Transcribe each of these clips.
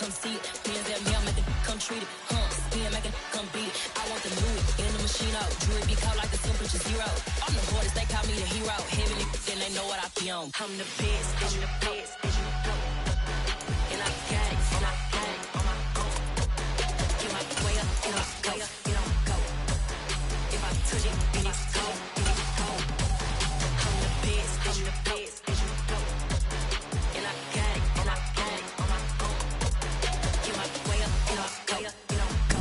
come see it. Me and them here, make it come treat it. Spin, make it come beat it. I want the new in the machine out. Jewelry be caught like the temperature zero. I'm the hardest, they call me the hero. Heavily, then they know what I be on. I'm the best, I'm the best, and you go. And I got it, and I got it on my own. Get my way up, get my way up, it don't go. If I touch it, then it's cold, then it's cold. I'm the best, I'm the best, and you go. And I got it, and I got it on my own. Get my way up, get my way up, it don't go.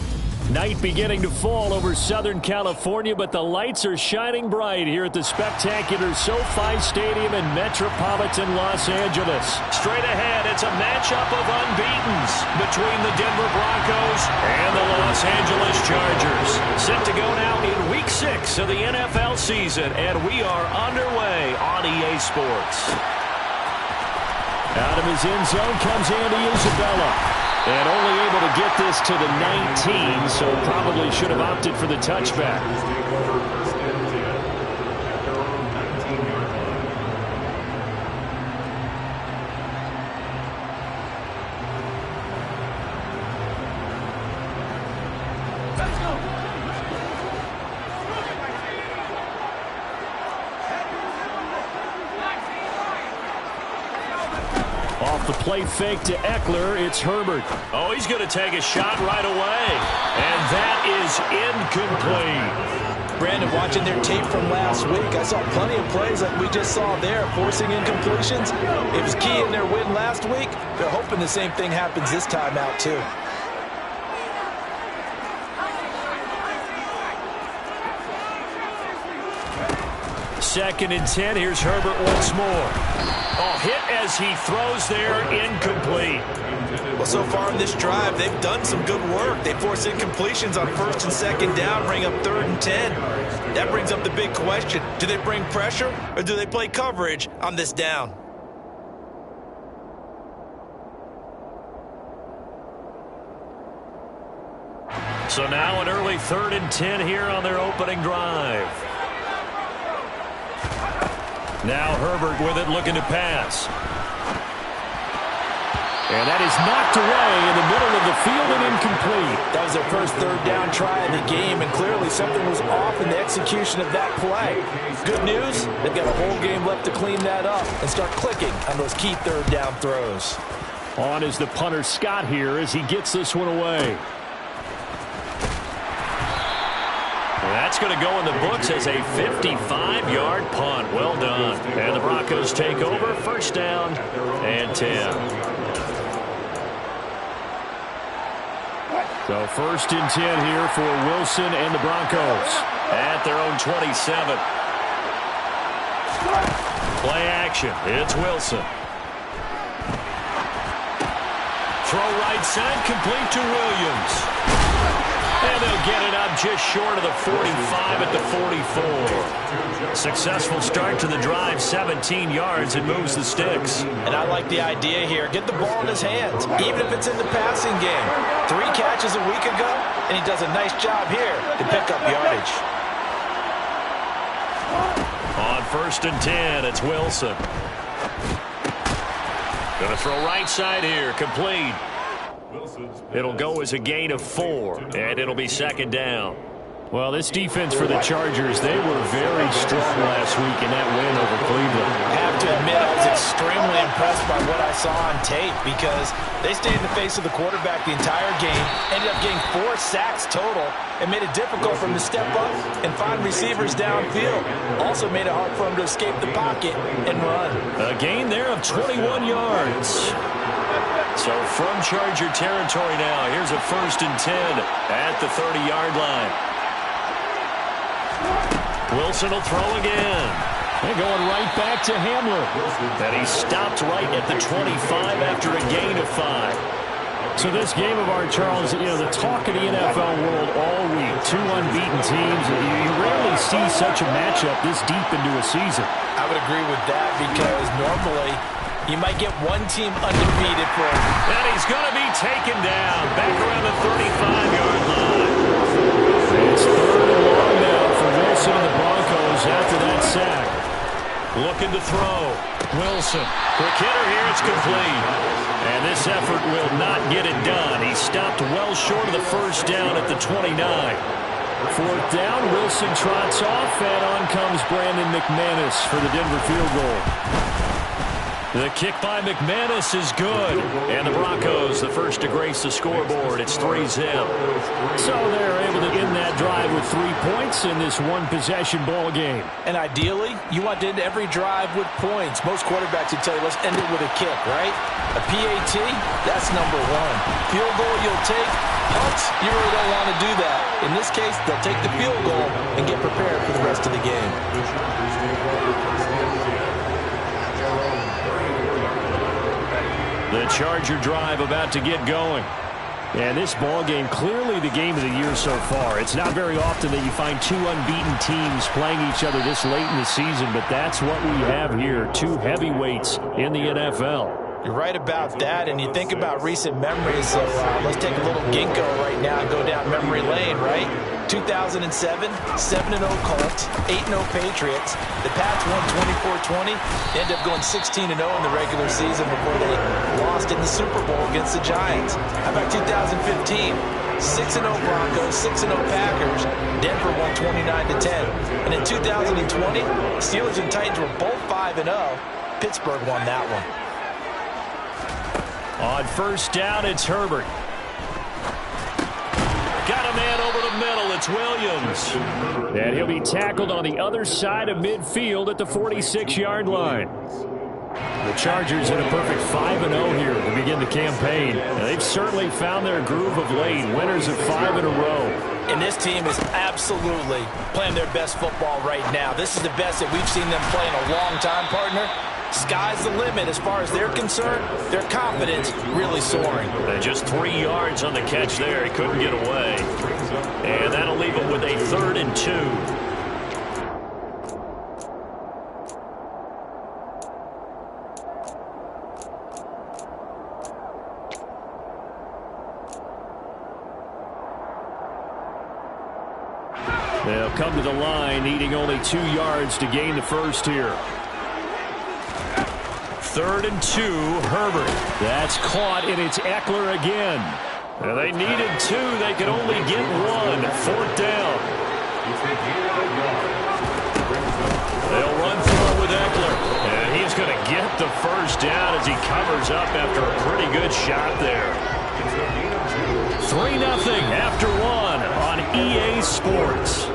Night beginning to fall over Southern California, but the lights are shining bright here at the spectacular SoFi Stadium in metropolitan Los Angeles. Straight ahead, it's a matchup of unbeatens between the Denver Broncos and the Los Angeles Chargers. Set to go now in Week 6 of the NFL season, and we are underway on EA Sports. Out of his end zone comes Andy Isabella. And only able to get this to the 19, so probably should have opted for the touchback. Off the play fake to Eckler, it's Herbert. Oh, he's going to take a shot right away. And that is incomplete. Brandon, watching their tape from last week, I saw plenty of plays like we just saw there, forcing incompletions. It was key in their win last week. They're hoping the same thing happens this time out, too. Second and 10. Here's Herbert once more. Oh, hit as he throws there, incomplete. Well, so far in this drive, they've done some good work. They force incompletions on first and second down, bring up 3rd and 10. That brings up the big question. Do they bring pressure or do they play coverage on this down? So now an early 3rd and 10 here on their opening drive. Now Herbert with it, looking to pass. And that is knocked away in the middle of the field and incomplete. That was their first 3rd down try of the game, and clearly something was off in the execution of that play. Good news, they've got a whole game left to clean that up and start clicking on those key 3rd down throws. On is the punter Scott here as he gets this one away. That's going to go in the books as a 55-yard punt. Well done. And the Broncos take over. First down and 10. So first and 10 here for Wilson and the Broncos at their own 27. Play action. It's Wilson. Throw right side, complete to Williams. And they'll get it up just short of the 45 at the 44. Successful start to the drive, 17 yards, and moves the sticks. And I like the idea here. Get the ball in his hands, even if it's in the passing game. 3 catches a week ago, and he does a nice job here to pick up yardage. On first and 10, it's Wilson. Going to throw right side here, complete. It'll go as a gain of 4, and it'll be second down. Well, this defense for the Chargers, they were very strong last week in that win over Cleveland. I have to admit, I was extremely impressed by what I saw on tape because they stayed in the face of the quarterback the entire game, ended up getting 4 sacks total, and made it difficult for him to step up and find receivers downfield. Also made it hard for him to escape the pocket and run. A gain there of 21 yards. So from Charger territory now, here's a first and 10 at the 30-yard line. Wilson will throw again. They're going right back to Hamler. And he stopped right at the 25 after a gain of 5. So this game of our, Charles, you know, the talk of the NFL world all week, 2 unbeaten teams. You rarely see such a matchup this deep into a season. I would agree with that because normally you might get one team undefeated for it. And he's going to be taken down back around the 35-yard line. It's 3rd and long now for Wilson and the Broncos after that sack. Looking to throw. Wilson. Quick hitter here. It's complete. And this effort will not get it stopped well short of the first down at the 29. Fourth down, Wilson trots off, and on comes Brandon McManus for the Denver field goal. The kick by McManus is good. And the Broncos, the first to grace the scoreboard. It's 3-zip. So they're able to end that drive with 3 points in this one-possession ball game. And ideally, you want to end every drive with points. Most quarterbacks would tell you, let's end it with a kick, right? A PAT, that's number one. Field goal you'll take. Punts, you really don't want to do that. In this case, they'll take the field goal and get prepared for the rest of the game. The Charger drive about to get going. And this ball game, clearly the game of the year so far. It's not very often that you find two unbeaten teams playing each other this late in the season, but that's what we have here. Two heavyweights in the NFL. You're right about that, and you think about recent memories. So let's take a little ginkgo right now and go down memory lane, right? 2007, 7-0 Colts, 8-0 Patriots. The Pats won 24-20. They ended up going 16-0 in the regular season before they lost in the Super Bowl against the Giants. How about 2015? 6-0 Broncos, 6-0 Packers. Denver won 29-10. And in 2020, Steelers and Titans were both 5-0. Pittsburgh won that one. On first down, it's Herbert. Got a man over the middle. It's Williams. And he'll be tackled on the other side of midfield at the 46-yard line. The Chargers in a perfect 5-0 here to begin the campaign. And they've certainly found their groove of late. Winners of 5 in a row. And this team is absolutely playing their best football right now. This is the best that we've seen them play in a long time, partner. Sky's the limit as far as they're concerned. Their confidence really soaring. And just 3 yards on the catch there. He couldn't get away. And that'll leave it with a 3rd and 2. They'll come to the line, needing only 2 yards to gain the first here. 3rd and 2, Herbert. That's caught, and it's Eckler again. And they needed 2. They could only get 1. 4th down. They'll run through with Eckler. And he's going to get the first down as he covers up after a pretty good shot there. 3-0 after 1 on EA Sports.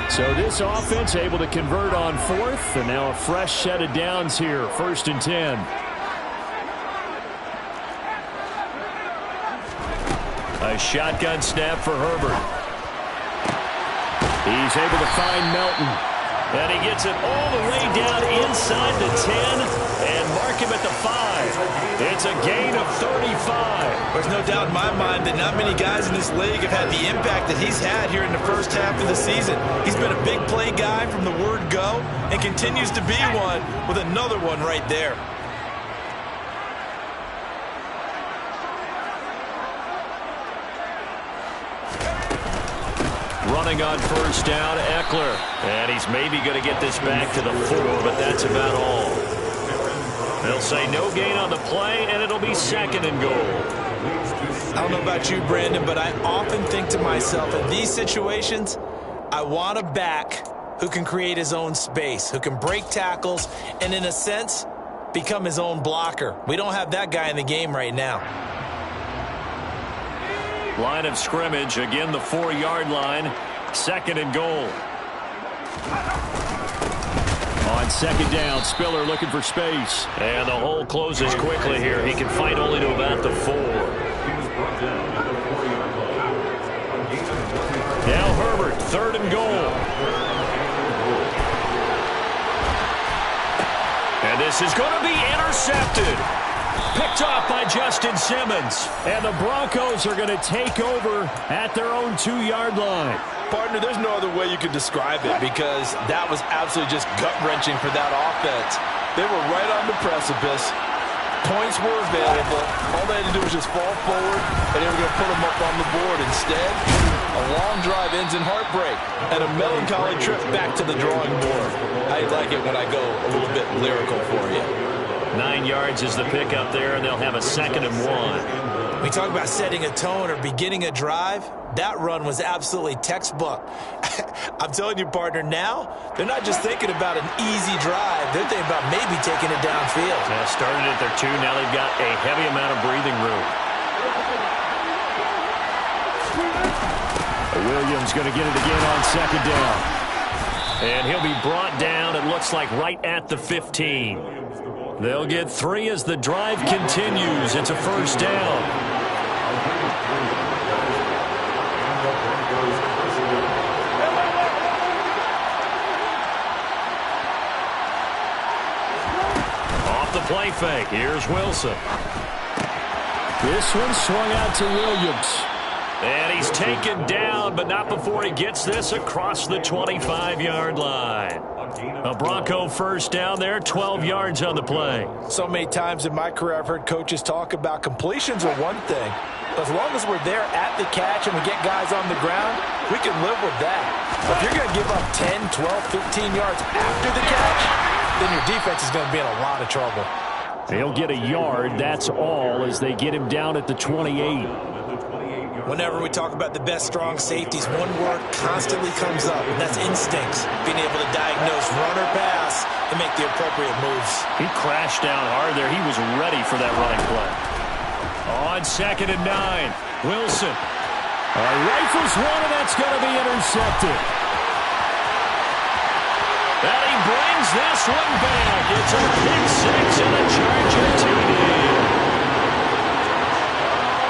So this offense able to convert on 4th, and now a fresh set of downs here, 1st and 10. A shotgun snap for Herbert. He's able to find Melton. And he gets it all the way down inside the 10 and mark him at the 5. It's a gain of 35. There's no doubt in my mind that not many guys in this league have had the impact that he's had here in the first half of the season. He's been a big play guy from the word go and continues to be one with another one right there. Running on first down, Eckler. And he's maybe going to get this back to the 4, but that's about all. They'll say no gain on the play, and it'll be 2nd and goal. I don't know about you, Brandon, but I often think to myself, in these situations, I want a back who can create his own space, who can break tackles, and in a sense, become his own blocker. We don't have that guy in the game right now. Line of scrimmage, again the 4-yard line, 2nd and goal. On 2nd down, Spiller looking for space. And the hole closes quickly here. He can fight only to about the 4. Now Herbert, 3rd and goal. And this is going to be intercepted. Picked off by Justin Simmons. And the Broncos are going to take over at their own 2-yard line. Partner, there's no other way you could describe it because that was absolutely just gut-wrenching for that offense. They were right on the precipice. Points were available. All they had to do was just fall forward, and they were going to put them up on the board. Instead, a long drive ends in heartbreak and a melancholy trip back to the drawing board. I like it when I go a little bit lyrical for you. 9 yards is the pickup there, and they'll have a 2nd and 1. We talk about setting a tone or beginning a drive. That run was absolutely textbook. I'm telling you, partner, now they're not just thinking about an easy drive. They're thinking about maybe taking it downfield. Started at their 2. Now they've got a heavy amount of breathing room. Williams going to get it again on 2nd down. And he'll be brought down, it looks like, right at the 15. They'll get 3 as the drive continues. It's a 1st down. Off the play fake. Here's Wilson. This one swung out to Williams. And he's taken down, but not before he gets this across the 25-yard line. A Bronco 1st down there, 12 yards on the play. So many times in my career I've heard coaches talk about completions are one thing. As long as we're there at the catch and we get guys on the ground, we can live with that. But if you're going to give up 10, 12, 15 yards after the catch, then your defense is going to be in a lot of trouble. He'll get a yard, that's all, as they get him down at the 28. Whenever we talk about the best strong safeties, one word constantly comes up, and that's instincts. Being able to diagnose run or pass and make the appropriate moves. He crashed down hard there. He was ready for that running play. On 2nd and 9, Wilson. Rifles one, and that's going to be intercepted. And he brings this one back. It's a pick 6 and a Charger TD.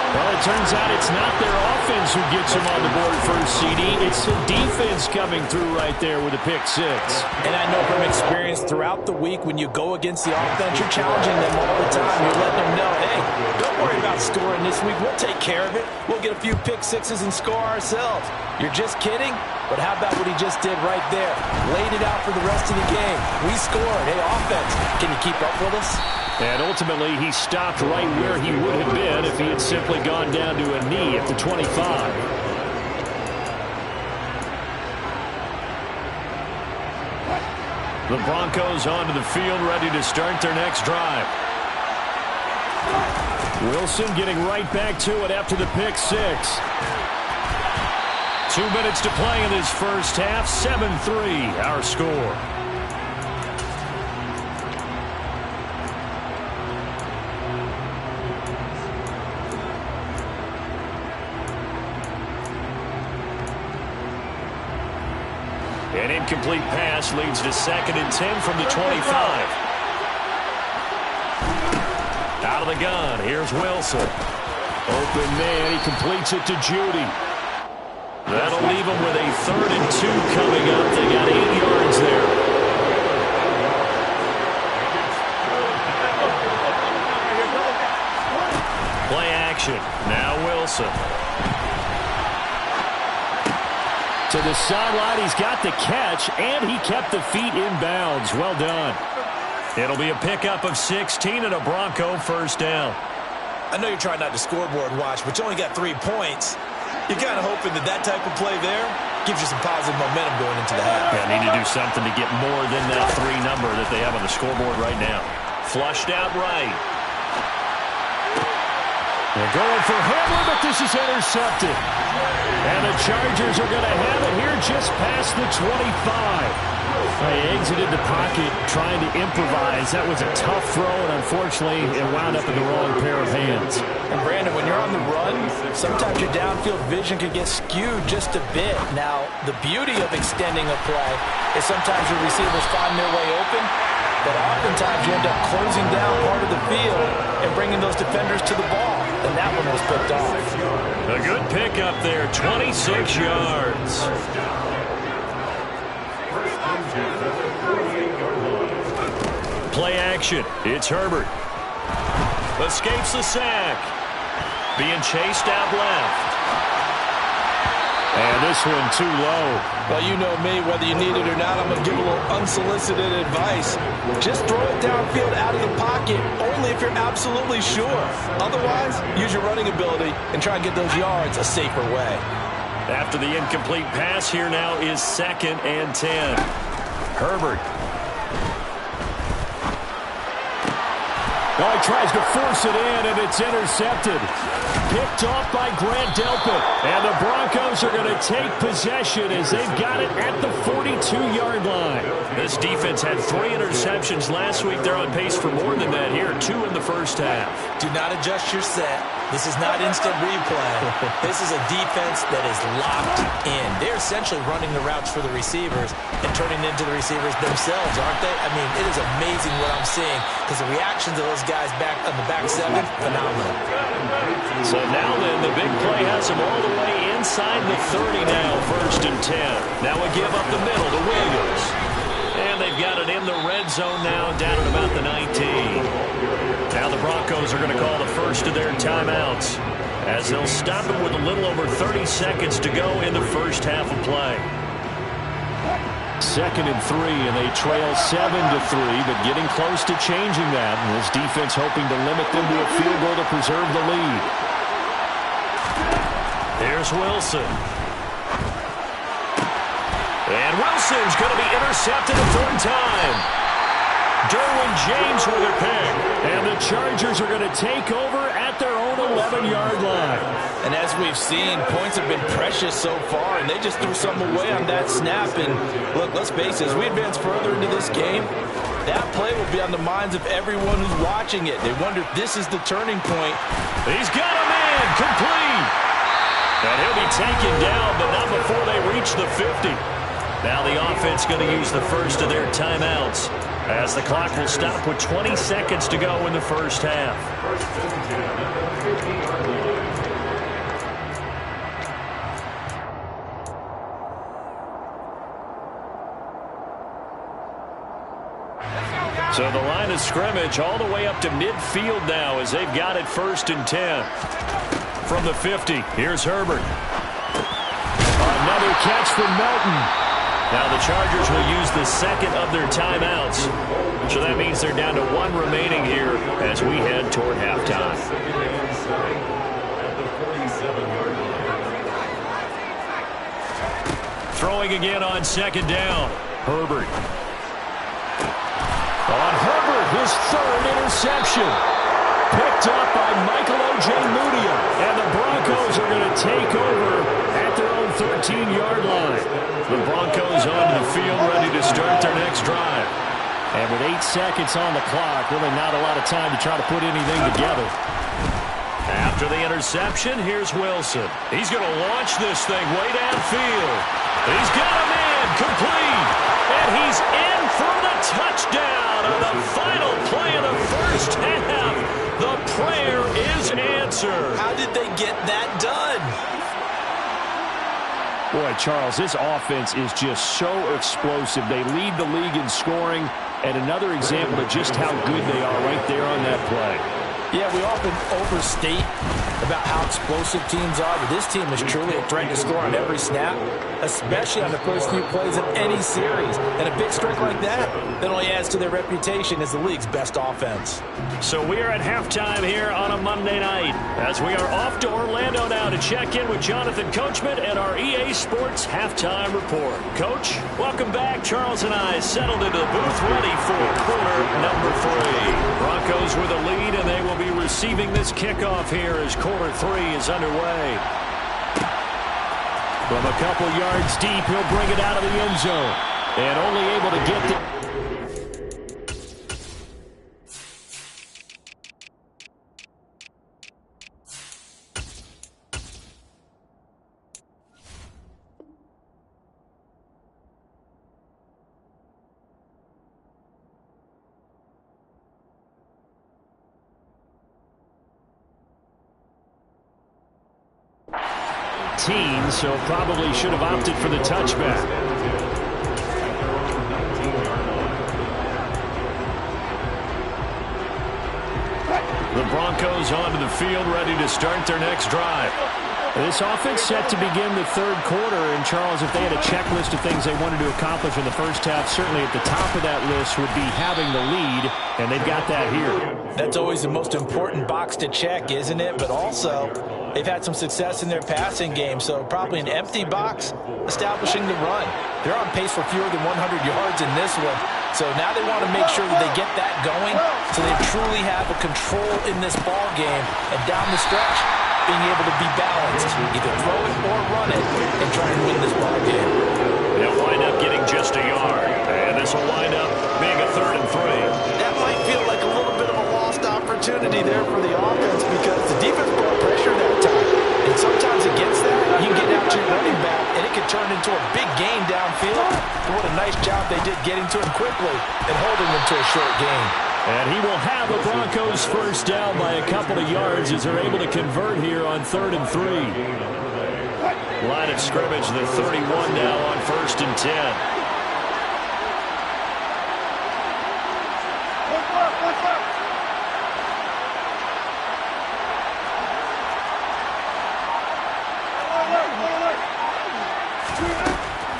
Well, it turns out it's not their offense who gets them on the board first, CD. It's the defense coming through right there with a pick 6. And I know from experience throughout the week when you go against the offense, you're challenging them all the time. You're letting them know, hey, don't worry about scoring this week. We'll take care of it. We'll get a few pick 6s and score ourselves. You're just kidding? But how about what he just did right there? Laid it out for the rest of the game. We scored. Hey, offense, can you keep up with us? And ultimately, he stopped right where he would have been if he had simply gone down to a knee at the 25. The Broncos onto the field, ready to start their next drive. Wilson getting right back to it after the pick 6. 2 minutes to play in this first half. 7-3, our score. An incomplete pass leads to 2nd and 10 from the 25. Out of the gun, here's Wilson. Open man, he completes it to Judy. That'll leave him with a 3rd and 2 coming up. They got 8 yards there. Play action, now Wilson. To the sideline, he's got the catch, and he kept the feet in bounds. Well done. It'll be a pickup of 16 and a Bronco 1st down. I know you're trying not to scoreboard watch, but you only got 3 points. You're kind of hoping that type of play there gives you some positive momentum going into the half. Yeah, need to do something to get more than that 3 number that they have on the scoreboard right now. Flushed out right. They're going for Hamler, but this is intercepted. And the Chargers are going to have it here just past the 25. They exited the pocket trying to improvise. That was a tough throw, and unfortunately, it wound up in the wrong pair of hands. And Brandon, when you're on the run, sometimes your downfield vision can get skewed just a bit. Now, the beauty of extending a play is sometimes your receivers find their way open, but oftentimes you end up closing down part of the field and bringing those defenders to the ball. And that one was picked off. A good pickup there, 26 yards. Play action. It's Herbert. Escapes the sack. Being chased out left. And this one too low. Well, you know me, whether you need it or not, I'm going to give a little unsolicited advice. Just throw it downfield out of the pocket, only if you're absolutely sure. Otherwise, use your running ability and try and get those yards a safer way. After the incomplete pass, here now is 2nd and 10. Herbert. Oh, he tries to force it in, and it's intercepted. Picked off by Grant Delpit. And the Broncos are going to take possession as they've got it at the 42-yard line. This defense had 3 interceptions last week. They're on pace for more than that here, 2 in the first half. Do not adjust your set. This is not instant replay. This is a defense that is locked in. They're essentially running the routes for the receivers and turning into the receivers themselves, aren't they? I mean, it is amazing what I'm seeing because the reactions of those guys back on the back 7, phenomenal. So now then, the big play has them all the way inside the 30 now, 1st and 10. Now we give up the middle to Williams. And they've got it in the red zone now, down at about the 19. Now the Broncos are going to call the first of their timeouts as they'll stop it with a little over 30 seconds to go in the first half of play. 2nd and 3, and they trail 7-3, but getting close to changing that. And this defense hoping to limit them to a field goal to preserve the lead. Here's Wilson. And Wilson's going to be intercepted a 3rd time. Derwin James with a pick. And the Chargers are going to take over at their own 11-yard line. And as we've seen, points have been precious so far, and they just threw something away on that snap. And look, let's face it, as we advance further into this game, that play will be on the minds of everyone who's watching it. They wonder if this is the turning point. He's got a man, complete. And he'll be taken down, but not before they reach the 50. Now the offense going to use the first of their timeouts as the clock will stop with 20 seconds to go in the first half. So the line of scrimmage all the way up to midfield now as they've got it 1st and 10. From the 50, here's Herbert. Another catch from Melton. Now the Chargers will use the 2nd of their timeouts. So that means they're down to 1 remaining here as we head toward halftime. Throwing again on 2nd down. Herbert. On Herbert, his 3rd interception. Picked up by Michael Ojemudia. And the Broncos are going to take over at their own 13-yard line. The Broncos onto the field, ready to start their next drive. And with 8 seconds on the clock, really not a lot of time to try to put anything together. After the interception, here's Wilson. He's going to launch this thing way downfield. He's got a man, complete. And he's in for the touchdown on the final play of the first half. The prayer is answered. How did they get that done? Boy, Charles, this offense is just so explosive. They lead the league in scoring, and another example of just how good they are right there on that play. Yeah, we often overstate about how explosive teams are, but this team is truly a threat to score on every snap, especially on the first few plays of any series. And a big strike like that only adds to their reputation as the league's best offense. So we are at halftime here on a Monday night as we are off to Orlando now to check in with Jonathan Coachman and our EA Sports Halftime Report. Coach, welcome back. Charles and I settled into the booth ready for quarter number 3. Broncos with a lead, and they will be receiving this kickoff here as quarter 3 is underway. From a couple yards deep, he'll bring it out of the end zone. And only able to get the... so probably should have opted for the touchback. The Broncos onto the field, ready to start their next drive. This offense set to begin the third quarter, and Charles, if they had a checklist of things they wanted to accomplish in the first half, certainly at the top of that list would be having the lead, and they've got that here. That's always the most important box to check, isn't it? But also, they've had some success in their passing game, so probably an empty box establishing the run. They're on pace for fewer than 100 yards in this one, so now they want to make sure that they get that going so they truly have a control in this ball game, and down the stretch, being able to be balanced, either throw it or run it, and try and win this ball game. They'll wind up getting just a yard, and this will wind up being a 3rd and 3. That might feel like a little bit of a lost opportunity there for the offense because the defense brought pressure that time. And sometimes against that, you can get out to your running back, and it can turn into a big gain downfield. And what a nice job they did getting to him quickly and holding him to a short gain. And he will have the Broncos first down by a couple of yards as they're able to convert here on 3rd and 3. Line of scrimmage, the 31 now on 1st and 10.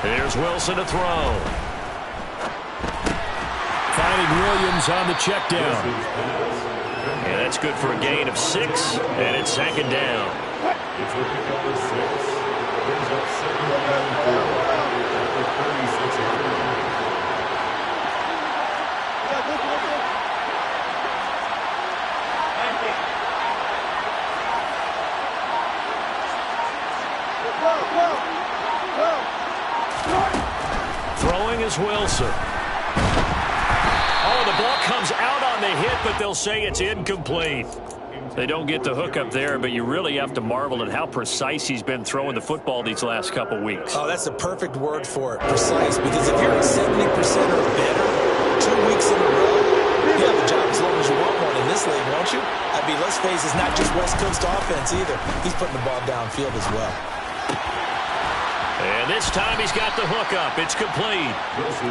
Here's Wilson to throw. Finding Williams on the check down. And that's good for a gain of 6, and it's 2nd down. Throwing is Wilson. Oh, the ball comes out on the hit, but they'll say it's incomplete. They don't get the hook up there, but you really have to marvel at how precise he's been throwing the football these last couple weeks. Oh, that's the perfect word for it, precise, because if you're at 70% or better 2 weeks in a row, you have a job as long as you want one in this league, won't you? I mean, let's face it, it's not just West Coast offense either. He's putting the ball downfield as well. And this time he's got the hook up. It's complete.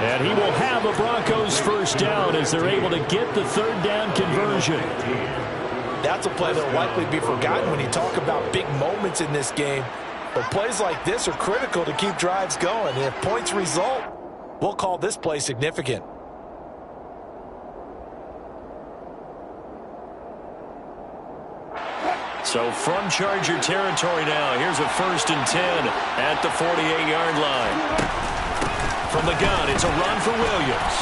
And he will have a Broncos first down as they're able to get the 3rd down conversion. That's a play that will likely be forgotten when you talk about big moments in this game. But plays like this are critical to keep drives going. And if points result, we'll call this play significant. So from Charger territory now, here's a 1st and 10 at the 48-yard line. From the gun, it's a run for Williams.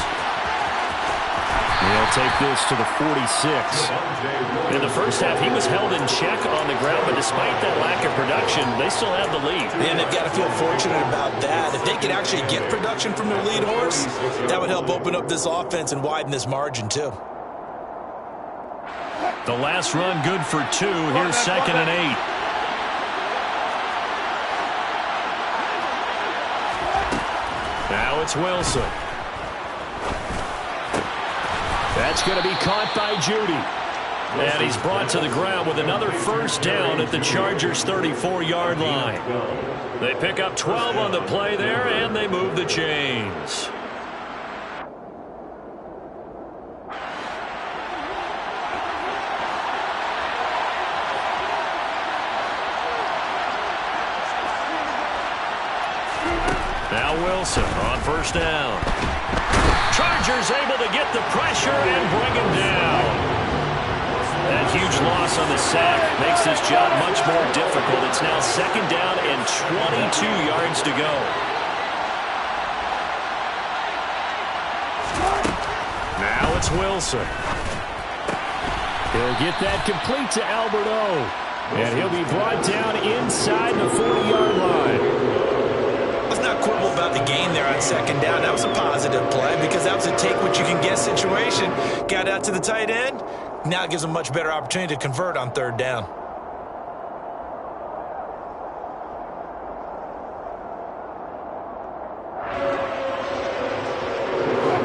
He'll take this to the 46. In the first half, he was held in check on the ground, but despite that lack of production, they still have the lead. And they've got to feel fortunate about that. If they could actually get production from their lead horse, that would help open up this offense and widen this margin too. The last run good for 2. Here's 2nd and 8. Now it's Wilson. That's going to be caught by Judy. And he's brought to the ground with another first down at the Chargers' 34-yard line. They pick up 12 on the play there, and they move the chains. Now Wilson on first down. Chargers able to get the pressure and bring him down. That huge loss on the sack makes this job much more difficult. It's now 2nd down and 22 yards to go. Now it's Wilson. He'll get that complete to Albert O. And he'll be brought down inside the 40-yard line. Let's not quibble about the gain there on 2nd down. That was a positive play because that was a take-what-you-can-get situation. Got out to the tight end. Now it gives them a much better opportunity to convert on 3rd down.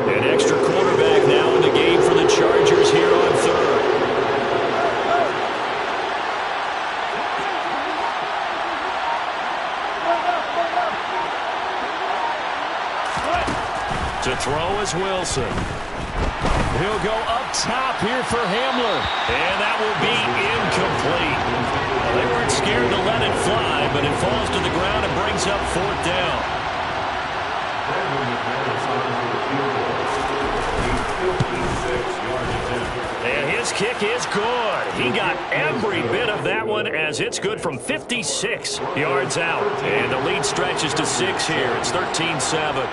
An extra quarterback now in the game for the Chargers here on 3rd. To throw is Wilson. he'll go up top here for Hamler. And that will be incomplete. Well, they weren't scared to let it fly, but it falls to the ground and brings up fourth down. And his kick is good. He got every bit of that one as it's good from 56 yards out. And the lead stretches to 6 here. It's 13-7.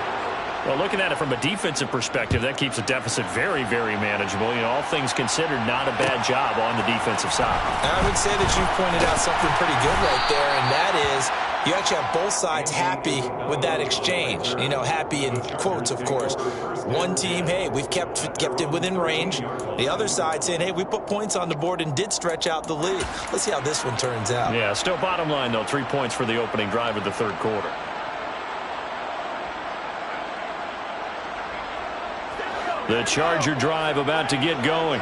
Well, looking at it from a defensive perspective, that keeps the deficit very, very manageable. You know, all things considered, not a bad job on the defensive side. I would say that you've pointed out something pretty good right there, and that is you actually have both sides happy with that exchange. You know, happy in quotes, of course. One team, hey, we've kept it within range. The other side saying, hey, we put points on the board and did stretch out the lead. Let's see how this one turns out. Yeah, still bottom line, though, 3 points for the opening drive of the third quarter. The Charger drive about to get going.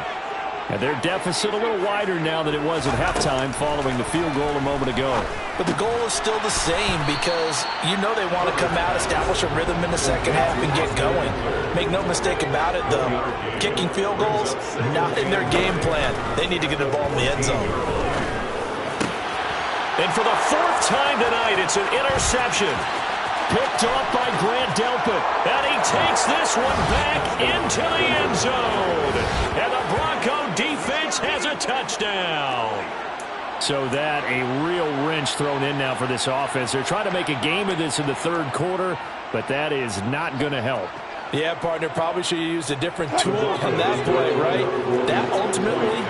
And their deficit a little wider now than it was at halftime following the field goal a moment ago. But the goal is still the same because you know they want to come out, establish a rhythm in the second half, and get going. Make no mistake about it, though. Kicking field goals, not in their game plan. They need to get the ball in the end zone. And for the fourth time tonight, it's an interception. Picked off by Grant Delpit. And he takes this one back into the end zone. And the Bronco defense has a touchdown. So that, a real wrench thrown in now for this offense. They're trying to make a game of this in the third quarter, but that is not going to help. Yeah, partner, probably should have used a different tool on that play, right? That ultimately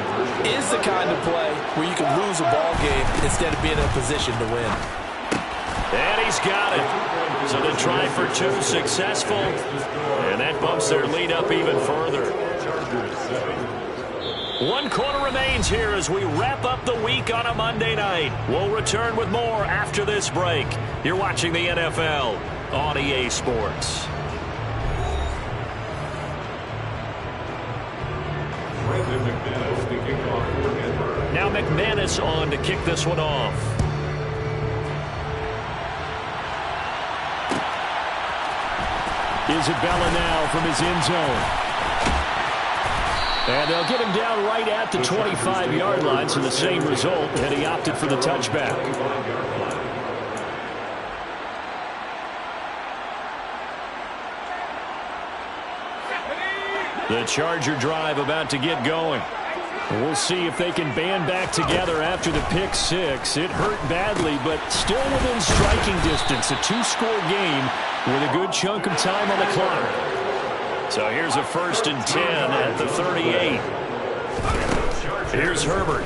is the kind of play where you can lose a ball game instead of being in a position to win. And he's got it. So the try for 2 successful. And that bumps their lead up even further. 1 quarter remains here as we wrap up the week on a Monday night. We'll return with more after this break. You're watching the NFL on EA Sports. Now McManus on to kick this one off. Isabella now from his end zone. And they'll get him down right at the 25-yard line, so the same result, and he opted for the touchback. The Charger drive about to get going. We'll see if they can band back together after the pick six. It hurt badly, but still within striking distance. A 2-score game with a good chunk of time on the clock. So here's a 1st and 10 at the 38. Here's Herbert.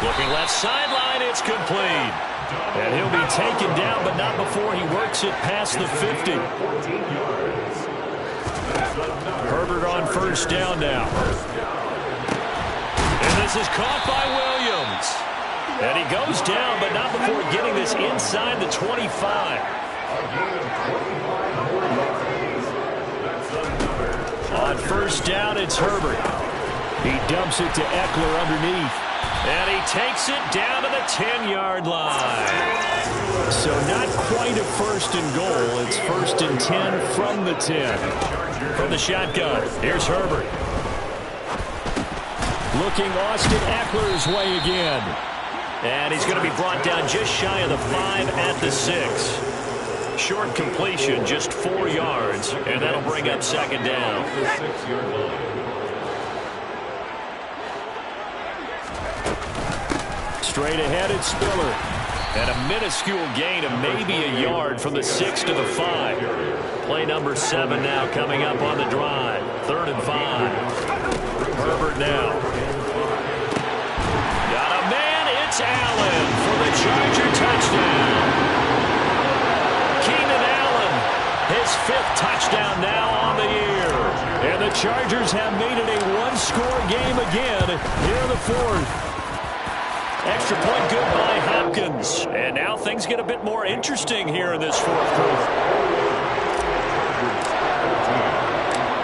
Looking left sideline, it's complete. And he'll be taken down, but not before he works it past the 50. Herbert on 1st down now. And this is caught by Williams. And he goes down, but not before getting this inside the 25. On 1st down, it's Herbert. He dumps it to Eckler underneath. And he takes it down to the 10-yard line. So not quite a 1st and goal. It's 1st and 10 from the 10. From the shotgun, here's Herbert. Looking Austin Eckler's way again. And he's going to be brought down just shy of the 5 at the 6. Short completion, just 4 yards, and that'll bring up 2nd down. Straight ahead, it's Spiller. And a minuscule gain of maybe a yard from the 6 to the 5. Play number 7 now coming up on the drive. 3rd and 5. Herbert now. Got a man, it's Allen for the Charger touchdown. Keenan Allen, his 5th touchdown now on the year. And the Chargers have made it a 1-score game again here in the 4th. Extra point good by Hopkins. And now things get a bit more interesting here in this 4th quarter.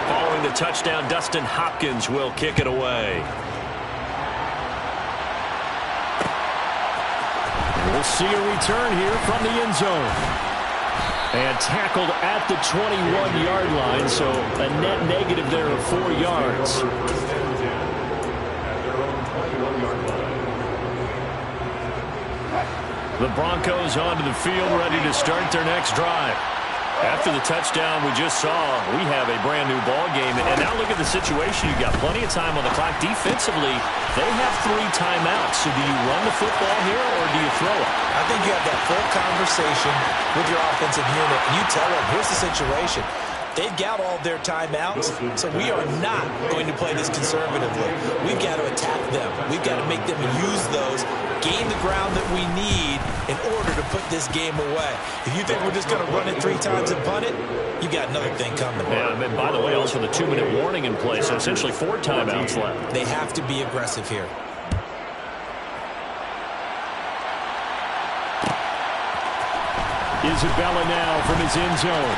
Following the touchdown, Dustin Hopkins will kick it away. We'll see a return here from the end zone. And tackled at the 21-yard line, so a net negative there of 4 yards. The Broncos onto the field, ready to start their next drive. After the touchdown we just saw, we have a brand-new ball game. And now look at the situation. You've got plenty of time on the clock. Defensively, they have 3 timeouts. So do you run the football here or do you throw it? I think you have that full conversation with your offensive unit, and you tell them, here's the situation. They've got all their timeouts, so we are not going to play this conservatively. We've got to attack them. We've got to make them use those, gain the ground that we need in order to put this game away. If you think we're just going to run it 3 times and punt it, you got another thing coming. Yeah, and by the way, also the 2-minute warning in place, so essentially 4 timeouts left. They have to be aggressive here. Isabella now from his end zone.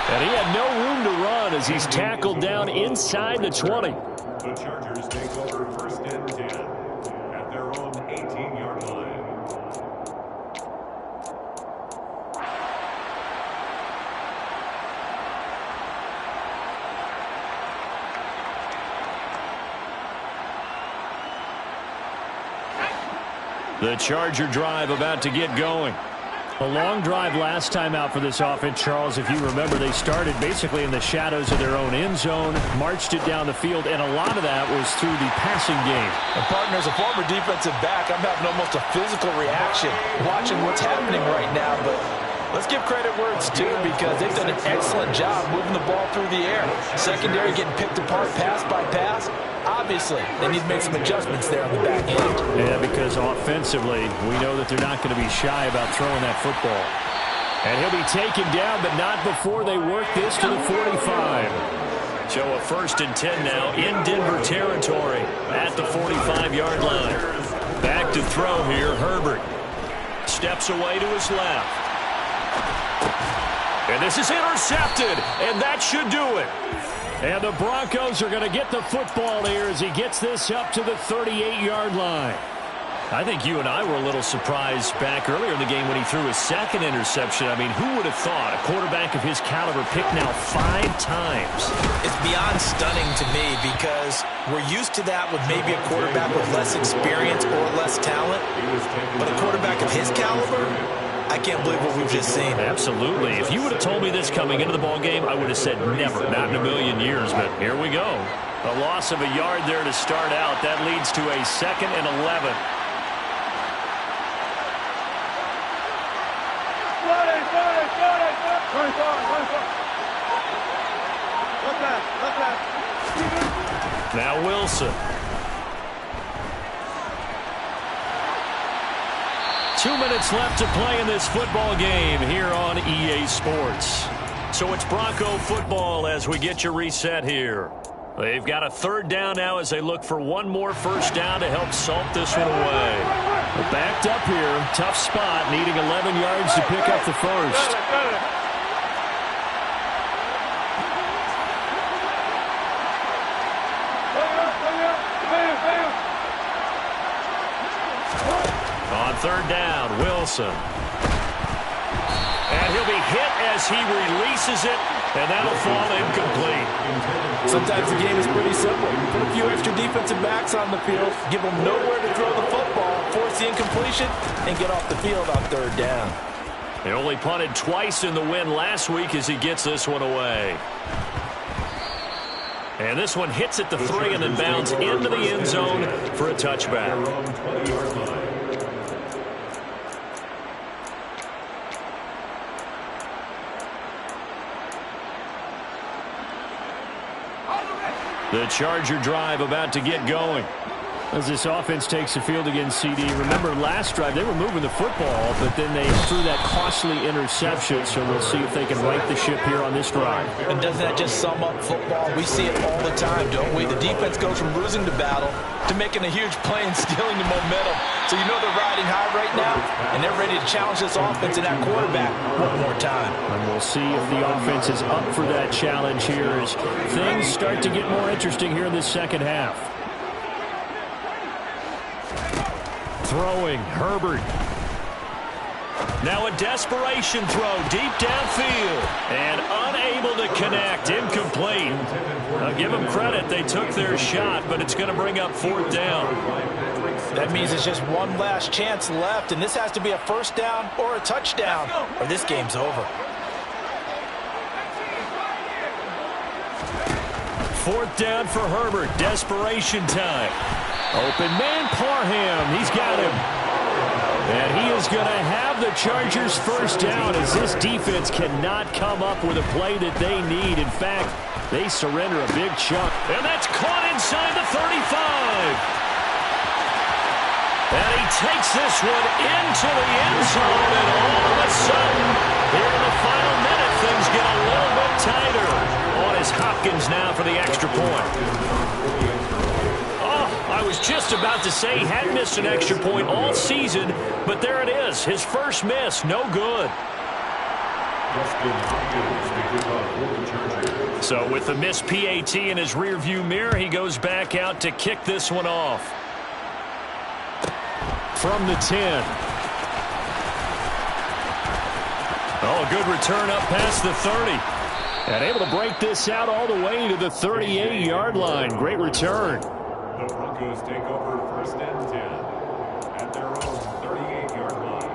And he had no room to run as he's tackled down inside the 20. The Chargers take over 1st and 10 at their own 18-yard line. The Charger drive about to get going. A long drive last time out for this offense, Charles. If you remember, they started basically in the shadows of their own end zone, marched it down the field, and a lot of that was through the passing game. And partner, as a former defensive back, I'm having almost a physical reaction watching what's happening right now. But let's give credit where it's due, because they've done an excellent job moving the ball through the air. Secondary getting picked apart pass by pass. Obviously, they need to make some adjustments there on the back end. Yeah, because offensively, we know that they're not going to be shy about throwing that football. And he'll be taken down, but not before they work this to the 45. So a 1st and 10 now in Denver territory at the 45-yard line. Back to throw here, Herbert. Steps away to his left. And this is intercepted, and that should do it. And the Broncos are going to get the football here as he gets this up to the 38-yard line. I think you and I were a little surprised back earlier in the game when he threw his 2nd interception. I mean, who would have thought a quarterback of his caliber picked now 5 times? It's beyond stunning to me, because we're used to that with maybe a quarterback with less experience or less talent. But a quarterback of his caliber, I can't believe what we've just seen. Absolutely. If you would have told me this coming into the ballgame, I would have said never, not in a million years. But here we go. A loss of a yard there to start out. That leads to a 2nd and 11. Now Wilson. 2 minutes left to play in this football game here on EA Sports. So it's Bronco football as we get you reset here. They've got a 3rd down now as they look for one more 1st down to help salt this one away. They're backed up here. Tough spot, needing 11 yards to pick up the 1st. On 3rd down, Wilson. And he'll be hit as he releases it, and that'll fall incomplete. Sometimes the game is pretty simple. Put a few extra defensive backs on the field, give them nowhere to throw the football, force the incompletion, and get off the field on 3rd down. He only punted twice in the win last week as he gets this one away. And this one hits at the 3 and then bounds into the end zone for a touchback. The Charger drive about to get going. As this offense takes the field against CD. Remember, last drive, they were moving the football, but then they threw that costly interception, so we'll see if they can right the ship here on this drive. And doesn't that just sum up football? We see it all the time, don't we? The defense goes from losing the battle to making a huge play and stealing the momentum. So you know they're riding high right now, and they're ready to challenge this offense and that quarterback one more time. And we'll see if the offense is up for that challenge here as things start to get more interesting here in this 2nd half. Throwing, Herbert. Now a desperation throw deep downfield. And unable to connect. Incomplete. I'll give them credit. They took their shot, but it's going to bring up 4th down. That means it's just one last chance left, and this has to be a first down or a touchdown, or this game's over. 4th down for Herbert. Desperation time. Open man, Parham. He's got him. And he is going to have the Chargers first down as this defense cannot come up with a play that they need. In fact, they surrender a big chunk. And that's caught inside the 35. And he takes this one into the end zone. And all of a sudden, here in the final minute, things get a little bit tighter. On is Hopkins now for the extra point. I was just about to say he hadn't missed an extra point all season, but there it is. His first miss, no good. So with the missed PAT in his rearview mirror, he goes back out to kick this one off. From the 10. Oh, a good return up past the 30. And able to break this out all the way to the 38-yard line. Great return. The Broncos take over 1st and 10 at their own 38-yard line.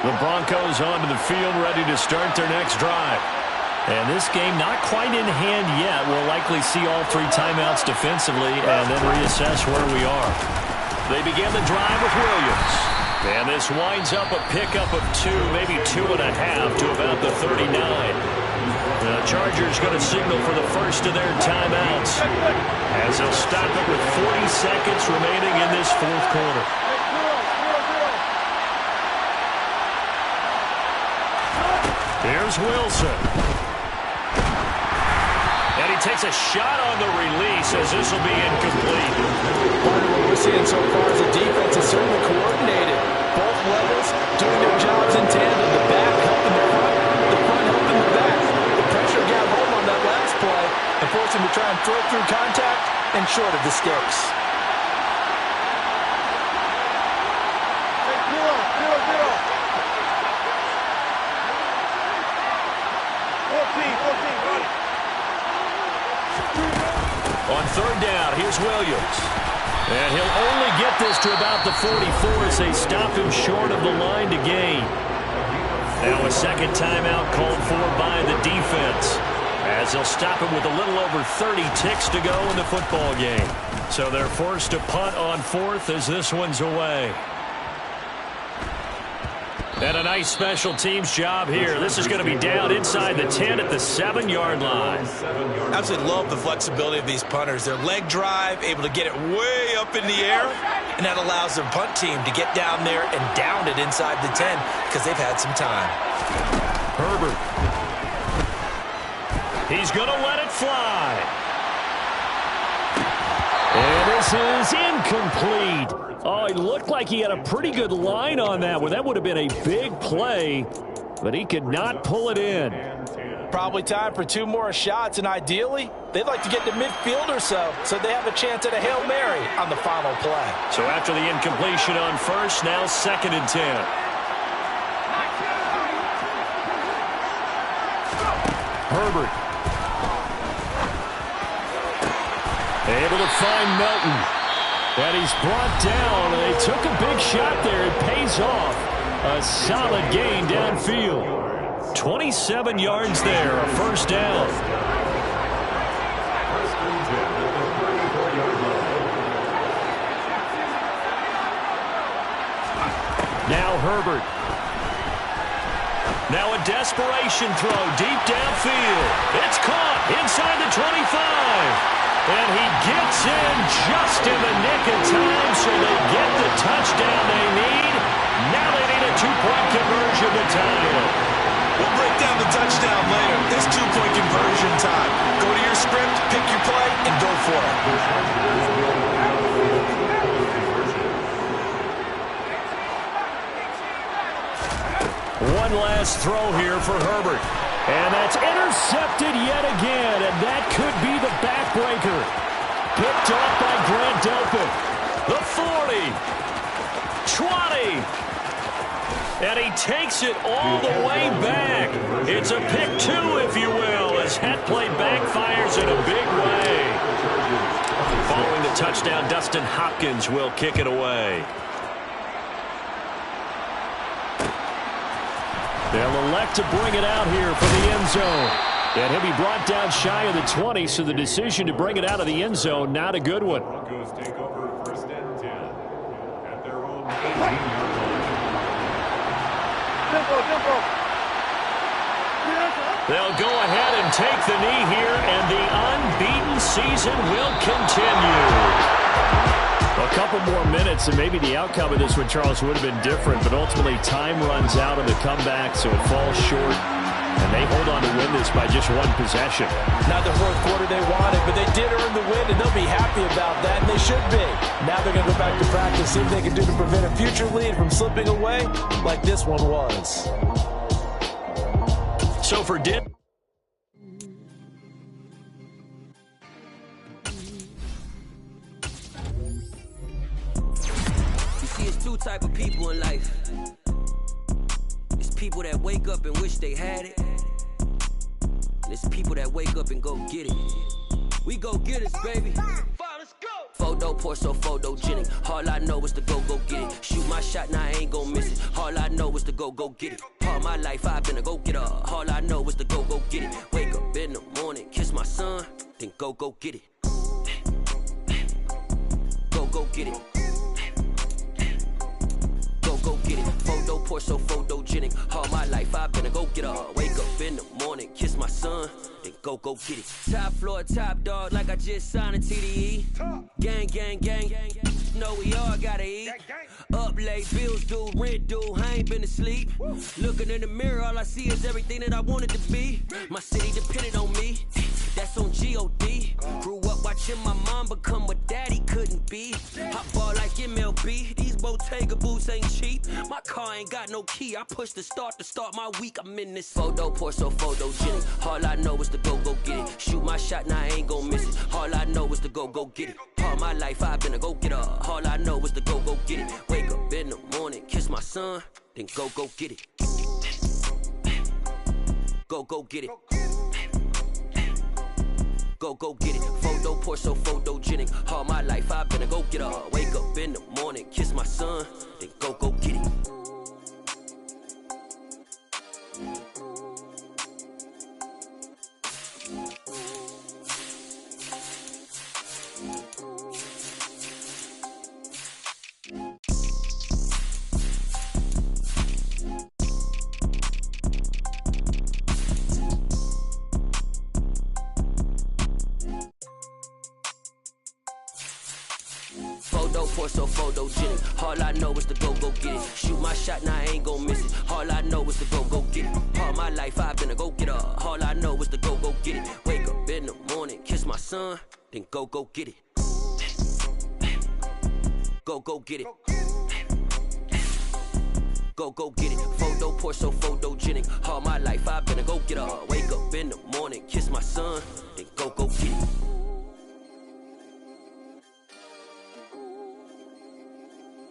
The Broncos onto the field, ready to start their next drive. And this game not quite in hand yet. We'll likely see all 3 timeouts defensively and then reassess where we are. They begin the drive with Williams. And this winds up a pickup of 2, maybe 2.5 to about the 39. The Chargers going to signal for the first of their timeouts as they'll stop it with 40 seconds remaining in this 4th quarter. Here's Wilson. And he takes a shot on the release as this will be incomplete. Part of what we're seeing so far is the defense is certainly coordinated. Both levels doing their jobs in tandem. The back helping the front helping the back. The pressure got home on that last play and forced him to try and throw through contact and short of the sticks. On 3rd down, here's Williams. And he'll only get this to about the 44 as they stop him short of the line to gain. Now a second timeout called for by the defense as they'll stop him with a little over 30 ticks to go in the football game. So they're forced to punt on 4th as this one's away. And a nice special teams job here. This is going to be down inside the 10 at the 7-yard line. Absolutely love the flexibility of these punters. Their leg drive, able to get it way up in the air, and that allows their punt team to get down there and down it inside the 10 because they've had some time. Herbert. He's going to let it fly. And this is incomplete. Oh, it looked like he had a pretty good line on that one. That would have been a big play, but he could not pull it in. Probably time for 2 more shots, and ideally, they'd like to get to midfield or so they have a chance at a Hail Mary on the final play. So after the incompletion on 1st, now 2nd and 10. Herbert. Able to find Melton. And he's brought down. They took a big shot there. It pays off. A solid gain downfield. 27 yards there, a first down. Now Herbert. Now a desperation throw deep downfield. It's caught inside the 25. And he gets in just in the nick of time, so they get the touchdown they need. Now they need a 2-point conversion to tie it. We'll break down the touchdown later. It's 2-point conversion time. Go to your script, pick your play, and go for it. One last throw here for Herbert. And that's intercepted yet again, and that could be the backbreaker. Picked off by Grant Delpit. takes it all the way back. It's a pick 2, if you will, as that play backfires in a big way. Following the touchdown, Dustin Hopkins will kick it away. They'll elect to bring it out here from the end zone. And he'll be brought down shy of the 20, so the decision to bring it out of the end zone, not a good one. Broncos take over 1st and 10 at their own 18-yard line. They'll go ahead and take the knee here, and the unbeaten season will continue. A couple more minutes, and maybe the outcome of this one, Charles, would have been different, but ultimately time runs out on the comeback, so it falls short. And they hold on to win this by just one possession. Not the fourth quarter they wanted, but they did earn the win, and they'll be happy about that, and they should be. Now they're going to go back to practice, see what they can do to prevent a future lead from slipping away like this one was. So for Dip. You see, it's two type of people in life. It's people that wake up and wish they had it. And it's people that wake up and go get it. We go get it, baby. Let's go. Photo pour so photogenic. All I know is to go get it. Shoot my shot, now I ain't gon' miss it. All I know is to go get it. All my life I've been a go getter. All I know is to go get it. Wake up in the morning, kiss my son, then go get it. Go get it. Go get it. Photo pour so photogenic. All my life I've been a go getter. Wake up in the morning, kiss my son, then go get it. Top floor, top dog, like I just signed a TDE. Gang, gang, gang, gang. Know we all gotta eat. Up late, bills due, rent due. I ain't been asleep. Looking in the mirror, all I see is everything that I wanted to be. My city depended on me. That's on G.O.D. Grew up watching my mom become what daddy couldn't be. Hot ball like MLB. These Bottega boots ain't cheap. My car ain't got no key. I push the start to start my week. I'm in this photo pour so photogenic. All I know is to go get it. Shoot my shot, now I ain't gon' miss it. All I know is to go get it. All my life I've been a go getter. All I know is to go get it. Wake up in the morning, kiss my son, then go get it. Go get it. Go get it. Photo pour so photogenic. All my life I've been a go getter. Wake up in the morning, kiss my son, then go get it. Pour so photogenic. All I know is to go get it. Shoot my shot, now I ain't gon' miss it. All I know is to go get it. All my life I've been a go getter. All I know is to go get it. Wake up in the morning, kiss my son, then go get it. Go get it. Go get it. Photo pour so photogenic. All my life I've been a go getter. Wake up in the morning, kiss my son, then go get it.